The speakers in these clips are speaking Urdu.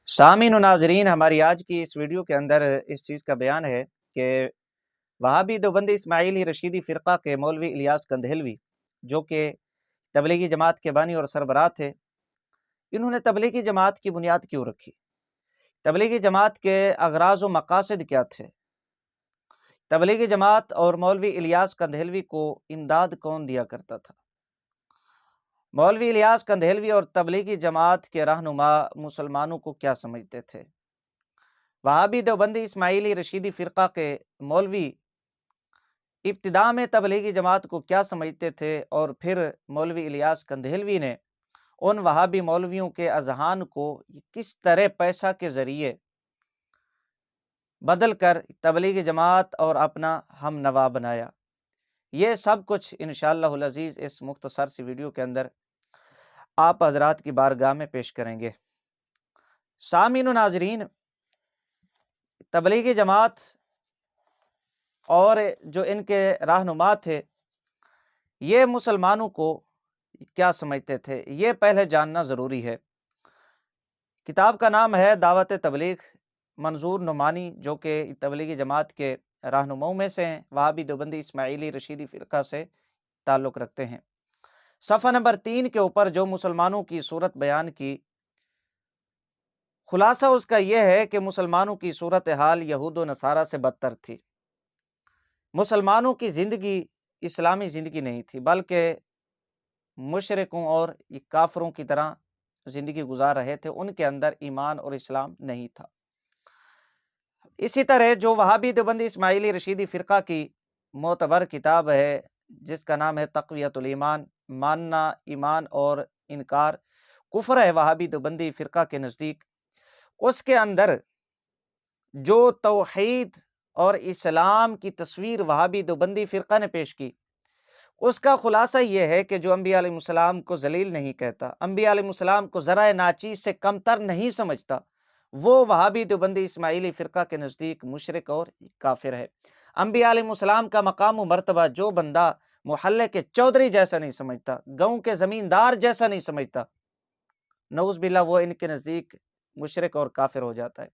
سامعین و ناظرین، ہماری آج کی اس ویڈیو کے اندر اس چیز کا بیان ہے کہ وہابی دیوبندی اسماعیلی رشیدی فرقہ کے مولوی الیاس کندھیلوی، جو کہ تبلیغی جماعت کے بانی اور سربراہ تھے، انہوں نے تبلیغی جماعت کی بنیاد کیوں رکھی؟ تبلیغی جماعت کے اغراض و مقاصد کیا تھے؟ تبلیغی جماعت اور مولوی الیاس کندھیلوی کو امداد کون دیا کرتا تھا؟ مولوی الیاس کندھیلوی اور تبلیغی جماعت کے رہنما مسلمانوں کو کیا سمجھتے تھے؟ وہابی دیوبندی اسماعیلی رشیدی فرقہ کے مولوی ابتداء میں تبلیغی جماعت کو کیا سمجھتے تھے، اور پھر مولوی الیاس کندھیلوی نے ان وہابی مولویوں کے اذہان کو کس طرح پیسہ کے ذریعے بدل کر تبلیغی جماعت اور اپنا ہم نوا بنایا؟ یہ سب کچھ انشاءاللہ العزیز اس مختصر سی ویڈیو کے اندر آپ حضرات کی بارگاہ میں پیش کریں گے۔ سامعین و ناظرین، تبلیغی جماعت اور جو ان کے رہنما تھے، یہ مسلمانوں کو کیا سمجھتے تھے، یہ پہلے جاننا ضروری ہے۔ کتاب کا نام ہے دعوت تبلیغ، منظور نعمانی، جو کہ تبلیغی جماعت کے رہنماؤں میں سے ہیں، وہابی دیوبندی اسماعیلی رشیدی فرقہ سے تعلق رکھتے ہیں۔ صفحہ نمبر 3 کے اوپر جو مسلمانوں کی صورت بیان کی، خلاصہ اس کا یہ ہے کہ مسلمانوں کی صورتحال یہود و نصارہ سے بدتر تھی۔ مسلمانوں کی زندگی اسلامی زندگی نہیں تھی، بلکہ مشرکوں اور کافروں کی طرح زندگی گزار رہے تھے، ان کے اندر ایمان اور اسلام نہیں تھا۔ اسی طرح جو وہابی دیوبندی اسماعیلی رشیدی فرقہ کی معتبر کتاب ہے، جس کا نام ہے تقویۃ الایمان، ماننا ایمان اور انکار کفر ہے وہابی دیوبندی فرقہ کے نزدیک، اس کے اندر جو توحید اور اسلام کی تصویر وہابی دیوبندی فرقہ نے پیش کی، اس کا خلاصہ یہ ہے کہ جو انبیاء علیہ السلام کو ذلیل نہیں کہتا، انبیاء علیہ السلام کو ذرائع ناچیز سے کمتر نہیں سمجھتا، وہ وہابی دیوبندی اسماعیلی فرقہ کے نزدیک مشرک اور کافر ہے۔ انبیاء علیہ السلام کا مقام و مرتبہ جو بندہ محلے کے چودھری جیسا نہیں سمجھتا، گاؤں کے زمیندار جیسا نہیں سمجھتا، نعوذ باللہ وہ ان کے نزدیک مشرک اور کافر ہو جاتا ہے۔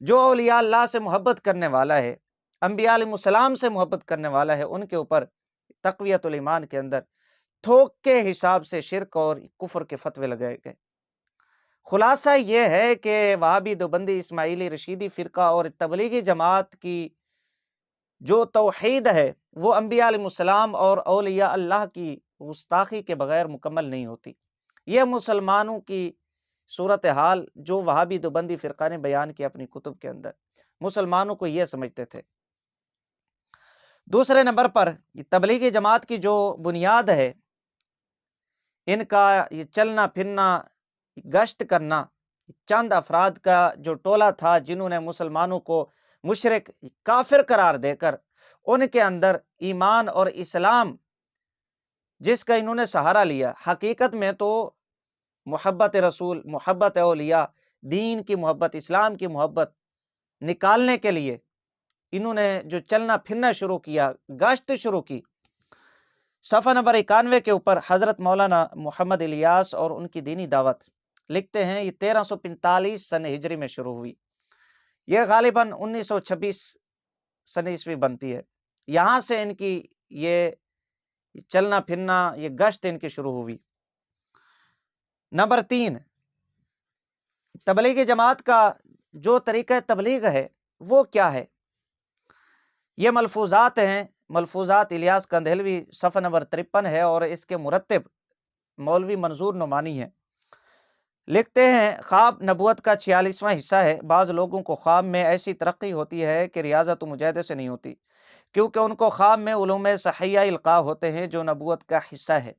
جو اولیاء اللہ سے محبت کرنے والا ہے، انبیاء علیہ السلام سے محبت کرنے والا ہے، ان کے اوپر تقویۃ الایمان کے اندر تھوک کے حساب سے شرک اور کفر کے فتوے لگائے گئے۔ خلاصہ یہ ہے کہ وہابی دیوبندی اسماعیلی رشیدی فرقہ اور تبلیغی جماعت کی جو توحید ہے، وہ انبیاء علیہ السلام اور اولیاء اللہ کی گستاخی کے بغیر مکمل نہیں ہوتی۔ یہ مسلمانوں کی صورتحال جو وہابی دیوبندی فرقہ نے بیان کی اپنی کتب کے اندر، مسلمانوں کو یہ سمجھتے تھے۔ دوسرے نمبر پر تبلیغی جماعت کی جو بنیاد ہے، ان کا یہ چلنا پھرنا، گشت کرنا، چند افراد کا جو ٹولہ تھا جنہوں نے مسلمانوں کو مشرک کافر قرار دے کر ان کے اندر ایمان اور اسلام جس کا انہوں نے سہارا لیا، حقیقت میں تو محبت رسول، محبت اولیاء، دین کی محبت، اسلام کی محبت نکالنے کے لیے انہوں نے جو چلنا پھرنا شروع کیا، گشت شروع کی۔ صفحہ نمبر 91 کے اوپر حضرت مولانا محمد الیاس اور ان کی دینی دعوت لکھتے ہیں، یہ 1345 سن ہجری میں شروع ہوئی، یہ غالباً 1926 سن عیسوی بنتی ہے۔ یہاں سے ان کی یہ چلنا پھرنا، یہ گشت ان کی شروع ہوئی۔ نمبر 3، تبلیغی جماعت کا جو طریقہ تبلیغ ہے وہ کیا ہے؟ یہ ملفوظات ہیں، ملفوظات الیاس کندھیلوی، صفحہ نمبر 53 ہے، اور اس کے مرتب مولوی منظور نعمانی ہے۔ لکھتے ہیں، خواب نبوت کا 46واں حصہ ہے۔ بعض لوگوں کو خواب میں ایسی ترقی ہوتی ہے کہ ریاضت و مجاہدے سے نہیں ہوتی، کیونکہ ان کو خواب میں علوم صحیحہ القاء ہوتے ہیں جو نبوت کا حصہ ہے۔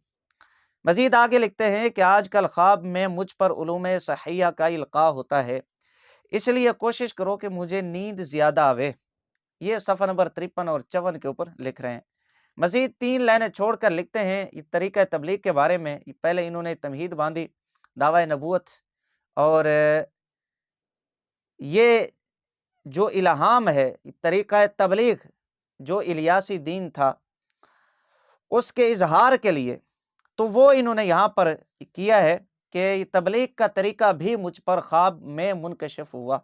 مزید آگے لکھتے ہیں کہ آج کل خواب میں مجھ پر علوم صحیحہ کا القاء ہوتا ہے، اس لیے کوشش کرو کہ مجھے نیند زیادہ آوے۔ یہ صفحہ نمبر 53 اور 54 کے اوپر لکھ رہے ہیں۔ مزید 3 لائنیں چھوڑ کر لکھتے ہیں یہ طریقہ تبلیغ کے بارے میں۔ پہلے انہوں نے تمہید باندھی دعوی نبوت، اور یہ جو الہام ہے طریقہ تبلیغ جو الیاسی دین تھا اس کے اظہار کے لیے، تو وہ انہوں نے یہاں پر کیا ہے کہ تبلیغ کا طریقہ بھی مجھ پر خواب میں منکشف ہوا۔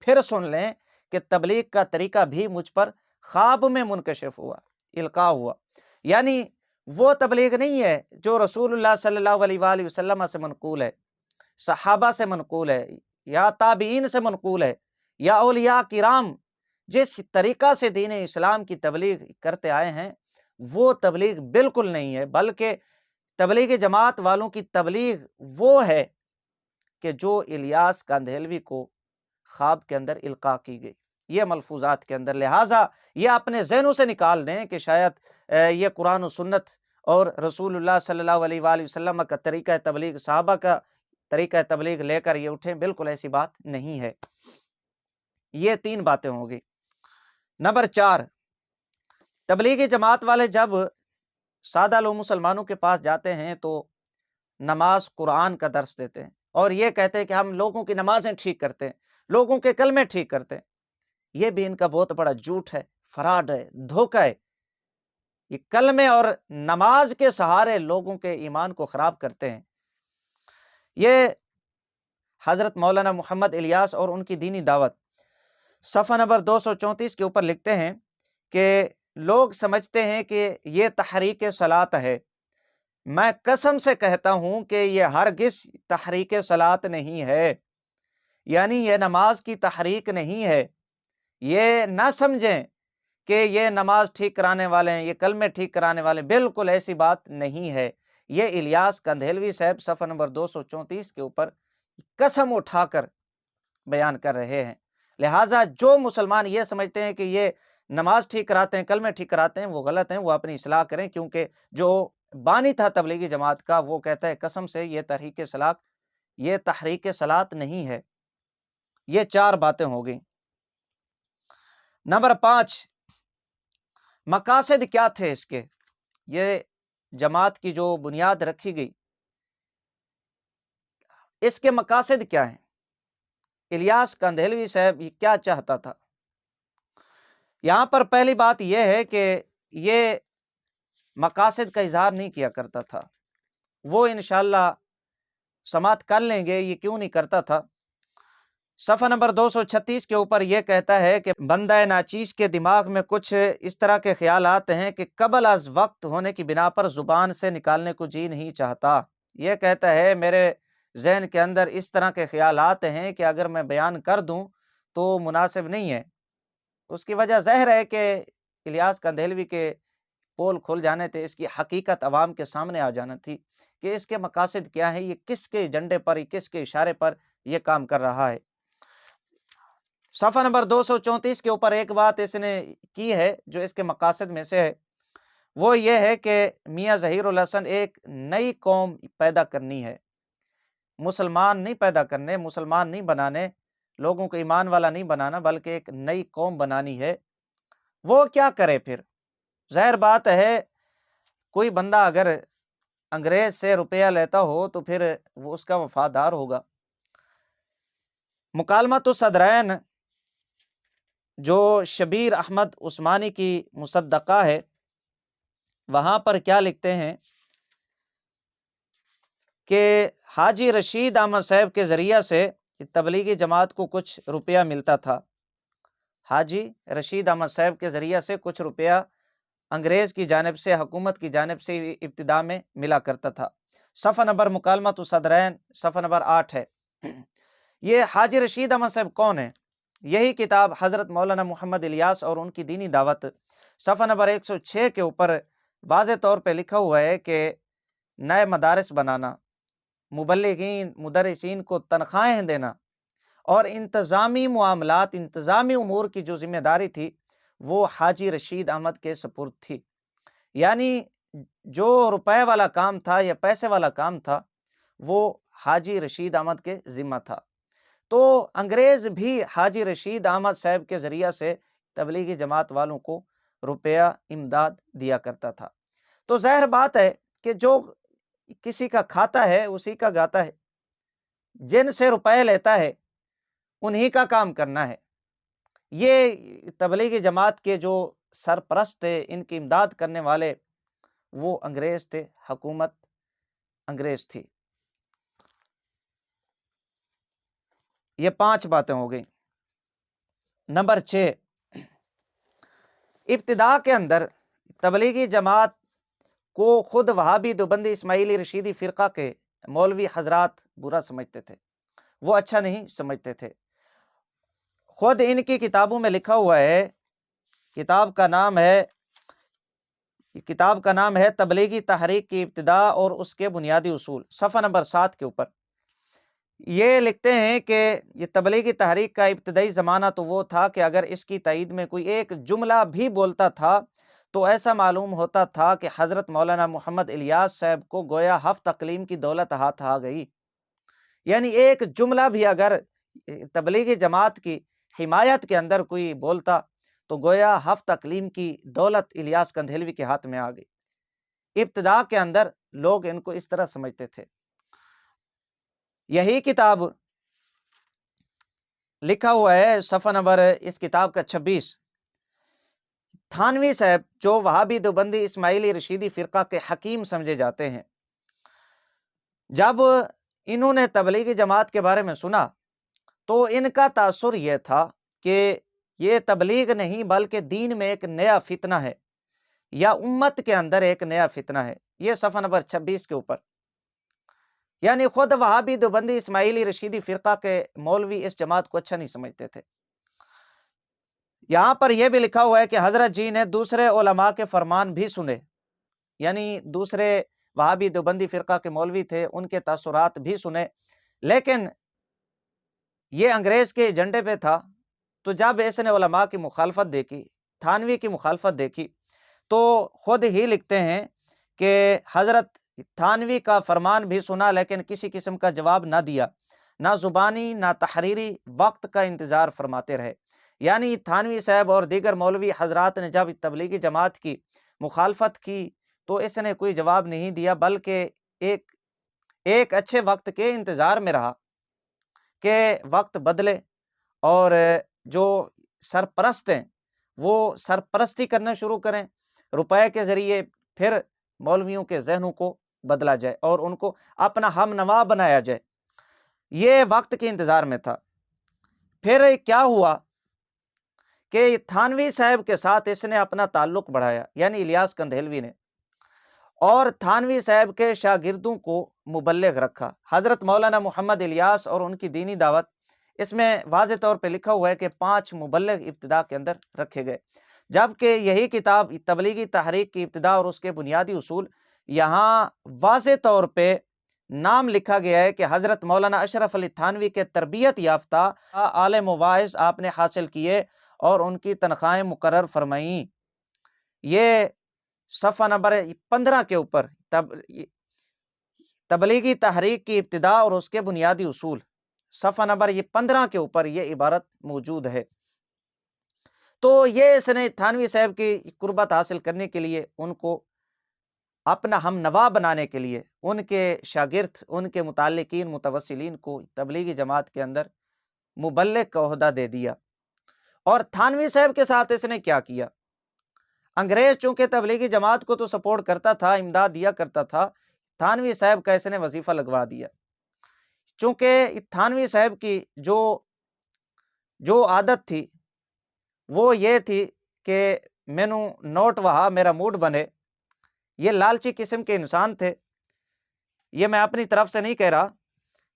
پھر سن لیں کہ تبلیغ کا طریقہ بھی مجھ پر خواب میں منکشف ہوا، القاء ہوا، یعنی وہ تبلیغ نہیں ہے جو رسول اللہ صلی اللہ علیہ وآلہ وسلم سے منقول ہے، صحابہ سے منقول ہے، یا تابعین سے منقول ہے، یا اولیاء کرام جس طریقہ سے دین اسلام کی تبلیغ کرتے آئے ہیں، وہ تبلیغ بالکل نہیں ہے، بلکہ تبلیغ جماعت والوں کی تبلیغ وہ ہے کہ جو الیاس کاندھیلوی کو خواب کے اندر القاء کی گئی، یہ ملفوظات کے اندر۔ لہٰذا یہ اپنے ذہنوں سے نکال دیں کہ شاید یہ قرآن و سنت اور رسول اللہ صلی اللہ علیہ وآلہ وسلم کا طریقہ تبلیغ، صحابہ کا طریقہ تبلیغ لے کر یہ اٹھیں، بالکل ایسی بات نہیں ہے۔ یہ 3 باتیں ہوگی۔ نمبر 4، تبلیغی جماعت والے جب سادہ لوگ مسلمانوں کے پاس جاتے ہیں تو نماز قرآن کا درس دیتے ہیں اور یہ کہتے ہیں کہ ہم لوگوں کی نمازیں ٹھیک کرتے ہیں، لوگوں کے کلمے ٹھیک کرتے ہیں۔ یہ بھی ان کا بہت بڑا جھوٹ ہے، فراڈ ہے، دھوکہ ہے۔ یہ کلمے اور نماز کے سہارے لوگوں کے ایمان کو خراب کرتے ہیں۔ یہ حضرت مولانا محمد الیاس اور ان کی دینی دعوت صفحہ نمبر 234 کے اوپر لکھتے ہیں کہ لوگ سمجھتے ہیں کہ یہ تحریک صلاۃ ہے۔ میں قسم سے کہتا ہوں کہ یہ ہرگز تحریک صلاۃ نہیں ہے، یعنی یہ نماز کی تحریک نہیں ہے۔ یہ نہ سمجھیں کہ یہ نماز ٹھیک کرانے والے ہیں، یہ کلمے ٹھیک کرانے والے ہیں، بالکل ایسی بات نہیں ہے۔ یہ الیاس کاندھیلوی صاحب صفحہ نمبر 234 کے اوپر قسم اٹھا کر بیان کر رہے ہیں۔ لہٰذا جو مسلمان یہ سمجھتے ہیں کہ یہ نماز ٹھیک کراتے ہیں، کلمے ٹھیک کراتے ہیں، وہ غلط ہیں، وہ اپنی اصلاح کریں، کیونکہ جو بانی تھا تبلیغی جماعت کا وہ کہتا ہے قسم سے یہ تحریک صلاۃ نہیں ہے۔ یہ 4 باتیں ہو گئیں۔ نمبر 5، مقاصد کیا تھے اس کے؟ یہ جماعت کی جو بنیاد رکھی گئی، اس کے مقاصد کیا ہیں؟ الیاس کاندھیلوی صاحب یہ کیا چاہتا تھا؟ یہاں پر پہلی بات یہ ہے کہ یہ مقاصد کا اظہار نہیں کیا کرتا تھا۔ وہ انشاءاللہ سماعت کر لیں گے یہ کیوں نہیں کرتا تھا۔ صفحہ نمبر 236 کے اوپر یہ کہتا ہے کہ بندہ ناچیز کے دماغ میں کچھ اس طرح کے خیالات ہیں کہ قبل از وقت ہونے کی بنا پر زبان سے نکالنے کو جی نہیں چاہتا۔ یہ کہتا ہے میرے ذہن کے اندر اس طرح کے خیالات ہیں کہ اگر میں بیان کر دوں تو مناسب نہیں ہے۔ اس کی وجہ ظاہر ہے کہ الیاس کاندھیلوی کے پول کھل جانے تھے، اس کی حقیقت عوام کے سامنے آ جانا تھی کہ اس کے مقاصد کیا ہیں، یہ کس کے ایجنڈے پر، کس کے اشارے پر یہ کام کر رہا ہے۔ صفحہ نمبر 234 کے اوپر ایک بات اس نے کی ہے جو اس کے مقاصد میں سے ہے، وہ یہ ہے کہ میاں ظہیر الحسن ایک نئی قوم پیدا کرنی ہے، مسلمان نہیں پیدا کرنے، مسلمان نہیں بنانے، لوگوں کو ایمان والا نہیں بنانا، بلکہ ایک نئی قوم بنانی ہے۔ وہ کیا کرے پھر؟ ظاہر بات ہے کوئی بندہ اگر انگریز سے روپیہ لیتا ہو تو پھر وہ اس کا وفادار ہوگا۔ مکالمۃ الصدرین جو شبیر احمد عثمانی کی مصدقہ ہے، وہاں پر کیا لکھتے ہیں کہ حاجی رشید احمد صاحب کے ذریعہ سے تبلیغی جماعت کو کچھ روپیہ ملتا تھا۔ حاجی رشید احمد صاحب کے ذریعہ سے کچھ روپیہ انگریز کی جانب سے، حکومت کی جانب سے ابتدا میں ملا کرتا تھا۔ صفحہ نمبر مکالمۃ الصدرین صفحہ نمبر 8 ہے۔ یہ حاجی رشید احمد صاحب کون ہیں؟ یہی کتاب حضرت مولانا محمد الیاس اور ان کی دینی دعوت صفحہ نمبر 106 کے اوپر واضح طور پہ لکھا ہوا ہے کہ نئے مدارس بنانا، مبلغین مدرسین کو تنخواہیں دینا اور انتظامی معاملات، انتظامی امور کی جو ذمہ داری تھی وہ حاجی رشید احمد کے سپرد تھی۔ یعنی جو روپے والا کام تھا یا پیسے والا کام تھا وہ حاجی رشید احمد کے ذمہ تھا۔ تو انگریز بھی حاجی رشید احمد صاحب کے ذریعہ سے تبلیغی جماعت والوں کو روپیہ امداد دیا کرتا تھا۔ تو ظاہر بات ہے کہ جو کسی کا کھاتا ہے اسی کا گاتا ہے، جن سے روپے لیتا ہے انہی کا کام کرنا ہے۔ یہ تبلیغی جماعت کے جو سرپرست تھے، ان کی امداد کرنے والے وہ انگریز تھے، حکومت انگریز تھی۔ یہ 5 باتیں ہو گئیں۔ نمبر 6، ابتدا کے اندر تبلیغی جماعت کو خود وہابی دیوبندی اسماعیلی رشیدی فرقہ کے مولوی حضرات برا سمجھتے تھے، وہ اچھا نہیں سمجھتے تھے۔ خود ان کی کتابوں میں لکھا ہوا ہے، کتاب کا نام ہے تبلیغی تحریک کی ابتدا اور اس کے بنیادی اصول، صفحہ نمبر 7 کے اوپر یہ لکھتے ہیں کہ یہ تبلیغی تحریک کا ابتدائی زمانہ تو وہ تھا کہ اگر اس کی تائید میں کوئی ایک جملہ بھی بولتا تھا تو ایسا معلوم ہوتا تھا کہ حضرت مولانا محمد الیاس صاحب کو گویا ہفت اقلیم کی دولت ہاتھ آ گئی۔ یعنی ایک جملہ بھی اگر تبلیغی جماعت کی حمایت کے اندر کوئی بولتا تو گویا ہفت اقلیم کی دولت الیاس کندھیلوی کے ہاتھ میں آ گئی۔ ابتدا کے اندر لوگ ان کو اس طرح سمجھتے تھے۔ یہی کتاب لکھا ہوا ہے صفحہ نمبر اس کتاب کا 26، تھانوی صاحب جو وہابی دیوبندی اسماعیلی رشیدی فرقہ کے حکیم سمجھے جاتے ہیں، جب انہوں نے تبلیغی جماعت کے بارے میں سنا تو ان کا تاثر یہ تھا کہ یہ تبلیغ نہیں بلکہ دین میں ایک نیا فتنہ ہے یا امت کے اندر ایک نیا فتنہ ہے۔ یہ صفحہ نمبر 26 کے اوپر، یعنی خود وہابی دیوبندی اسماعیلی رشیدی فرقہ کے مولوی اس جماعت کو اچھا نہیں سمجھتے تھے۔ یہاں پر یہ بھی لکھا ہوا ہے کہ حضرت جی نے دوسرے علماء کے فرمان بھی سنے، یعنی دوسرے وہابی دیوبندی فرقہ کے مولوی تھے، ان کے تاثرات بھی سنے، لیکن یہ انگریز کے ایجنڈے پہ تھا۔ تو جب اس نے علماء کی مخالفت دیکھی، تھانوی کی مخالفت دیکھی، تو خود ہی لکھتے ہیں کہ حضرت تھانوی کا فرمان بھی سنا لیکن کسی قسم کا جواب نہ دیا، نہ زبانی نہ تحریری، وقت کا انتظار فرماتے رہے۔ یعنی تھانوی صاحب اور دیگر مولوی حضرات نے جب تبلیغی جماعت کی مخالفت کی تو اس نے کوئی جواب نہیں دیا، بلکہ ایک اچھے وقت کے انتظار میں رہا کہ وقت بدلے اور جو سرپرست ہیں وہ سرپرستی کرنا شروع کریں، روپے کے ذریعے پھر مولویوں کے ذہنوں کو بدلا جائے اور ان کو اپنا ہم نوا بنایا جائے۔ یہ وقت کے انتظار میں تھا۔ پھر کیا ہوا کہ تھانوی صاحب کے ساتھ اس نے اپنا تعلق بڑھایا، یعنی الیاس کندھیلوی نے، اور تھانوی صاحب کے شاگردوں کو مبلغ رکھا۔ حضرت مولانا محمد الیاس اور ان کی دینی دعوت، اس میں واضح طور پہ لکھا ہوا ہے کہ 5 مبلغ ابتدا کے اندر رکھے گئے، جبکہ یہی کتاب تبلیغی تحریک کی ابتدا اور اس کے بنیادی اصول، یہاں واضح طور پہ نام لکھا گیا ہے کہ حضرت مولانا اشرف علی تھانوی کے تربیت یافتہ عالم و واعظ آپ نے حاصل کیے اور ان کی تنخواہیں مقرر فرمائیں۔ یہ صفحہ نمبر 15 کے اوپر تبلیغی تحریک کی ابتدا اور اس کے بنیادی اصول، صفحہ نمبر 15 کے اوپر یہ عبارت موجود ہے۔ تو یہ اس نے تھانوی صاحب کی قربت حاصل کرنے کے لیے، ان کو اپنا ہم نوا بنانے کے لیے، ان کے شاگرد، ان کے متعلقین متوسلین کو تبلیغی جماعت کے اندر مبلغ کا عہدہ دے دیا۔ اور تھانوی صاحب کے ساتھ اس نے کیا کیا؟ انگریز چونکہ تبلیغی جماعت کو تو سپورٹ کرتا تھا، امداد دیا کرتا تھا، تھانوی صاحب کا اس نے وظیفہ لگوا دیا۔ چونکہ تھانوی صاحب کی جو عادت تھی وہ یہ تھی کہ مینو نوٹ وہا میرا موڈ بنے، یہ لالچی قسم کے انسان تھے۔ یہ میں اپنی طرف سے نہیں کہہ رہا،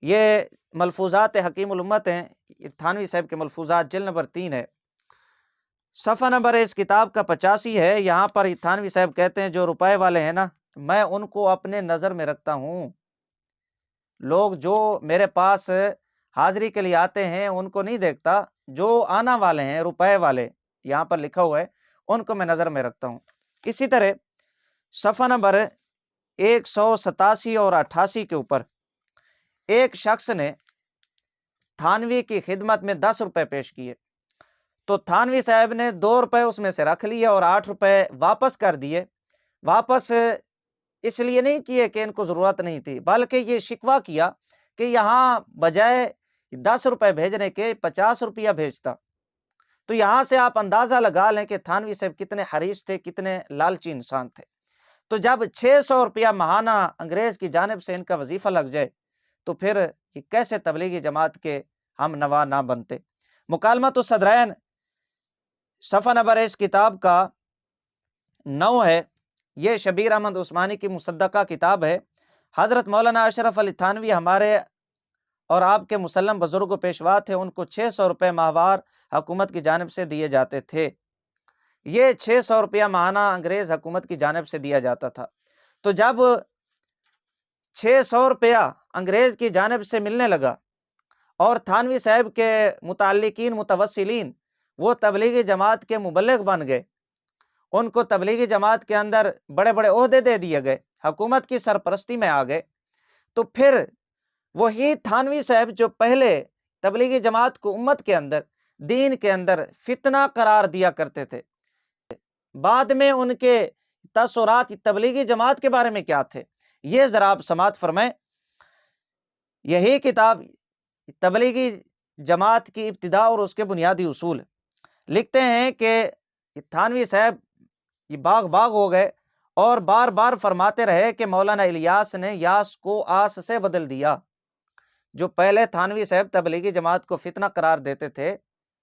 یہ ملفوظات حکیم الامت ہیں، تھانوی صاحب کے ملفوظات، جلد نمبر 3 ہے، صفحہ نمبر اس کتاب کا 85 ہے۔ یہاں پر تھانوی صاحب کہتے ہیں جو روپے والے ہیں نا، میں ان کو اپنے نظر میں رکھتا ہوں، لوگ جو میرے پاس حاضری کے لیے آتے ہیں ان کو نہیں دیکھتا، جو آنا والے ہیں روپے والے، یہاں پر لکھا ہوا ہے، ان کو میں نظر میں رکھتا ہوں۔ اسی طرح صفحہ نمبر 187 اور 88 کے اوپر ایک شخص نے تھانوی کی خدمت میں 10 روپے پیش کیے، تو تھانوی صاحب نے 2 روپے اس میں سے رکھ لیے اور 8 روپے واپس کر دیے۔ واپس اس لیے نہیں کیے کہ ان کو ضرورت نہیں تھی، بلکہ یہ شکوہ کیا کہ یہاں بجائے 10 روپے بھیجنے کے 50 روپیہ بھیجتا۔ تو یہاں سے آپ اندازہ لگا لیں کہ تھانوی صاحب کتنے حریص تھے، کتنے لالچی انسان تھے۔ تو جب 600 روپیہ ماہانہ انگریز کی جانب سے ان کا وظیفہ لگ جائے تو پھر یہ کیسے تبلیغی جماعت کے ہم نوا نہ بنتے۔ مکالمۃ الصدرین صفحہ نمبر اس کتاب کا 9 ہے۔ یہ شبیر احمد عثمانی کی مصدقہ کتاب ہے۔ حضرت مولانا اشرف علی تھانوی ہمارے اور آپ کے مسلم بزرگ و پیشوا تھے، ان کو 600 روپے ماہوار حکومت کی جانب سے دیے جاتے تھے۔ یہ 600 روپیہ ماہانہ انگریز حکومت کی جانب سے دیا جاتا تھا۔ تو جب 600 روپیہ انگریز کی جانب سے ملنے لگا اور تھانوی صاحب کے متعلقین متوسلین وہ تبلیغی جماعت کے مبلغ بن گئے، ان کو تبلیغی جماعت کے اندر بڑے بڑے عہدے دے دیے گئے، حکومت کی سرپرستی میں آ گئے، تو پھر وہی تھانوی صاحب جو پہلے تبلیغی جماعت کو امت کے اندر دین کے اندر فتنہ قرار دیا کرتے تھے، بعد میں ان کے تاثرات تبلیغی جماعت کے بارے میں کیا تھے، یہ ذرا آپ سماعت فرمائیں۔ یہی کتاب تبلیغی جماعت کی ابتدا اور اس کے بنیادی اصول لکھتے ہیں کہ تھانوی صاحب یہ باغ ہو گئے اور بار بار فرماتے رہے کہ مولانا الیاس نے یاس کو آس سے بدل دیا۔ جو پہلے تھانوی صاحب تبلیغی جماعت کو فتنہ قرار دیتے تھے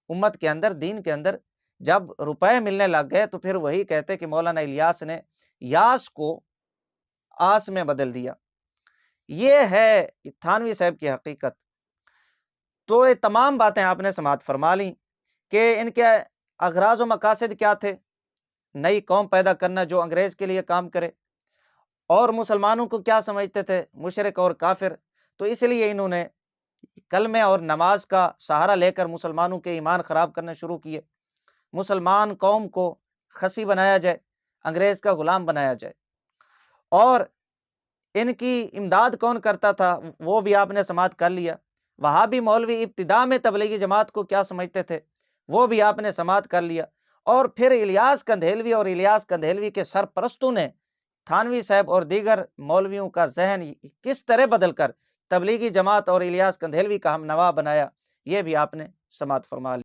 امت کے اندر دین کے اندر، جب روپے ملنے لگ گئے تو پھر وہی کہتے کہ مولانا الیاس نے یاس کو آس میں بدل دیا۔ یہ ہے تھانوی صاحب کی حقیقت۔ تو یہ تمام باتیں آپ نے سماعت فرما لیں کہ ان کے اغراض و مقاصد کیا تھے، نئی قوم پیدا کرنا جو انگریز کے لیے کام کرے، اور مسلمانوں کو کیا سمجھتے تھے، مشرک اور کافر۔ تو اس لیے انہوں نے کلمے اور نماز کا سہارا لے کر مسلمانوں کے ایمان خراب کرنا شروع کیے، مسلمان قوم کو خسی بنایا جائے، انگریز کا غلام بنایا جائے۔ اور ان کی امداد کون کرتا تھا وہ بھی آپ نے سماعت کر لیا۔ وہابی مولوی ابتدا میں تبلیغی جماعت کو کیا سمجھتے تھے وہ بھی آپ نے سماعت کر لیا۔ اور پھر الیاس کندھیلوی اور الیاس کندھیلوی کے سرپرستوں نے تھانوی صاحب اور دیگر مولویوں کا ذہن کس طرح بدل کر تبلیغی جماعت اور الیاس کندھیلوی کا ہم نوا بنایا، یہ بھی آپ نے سماعت فرما لیا۔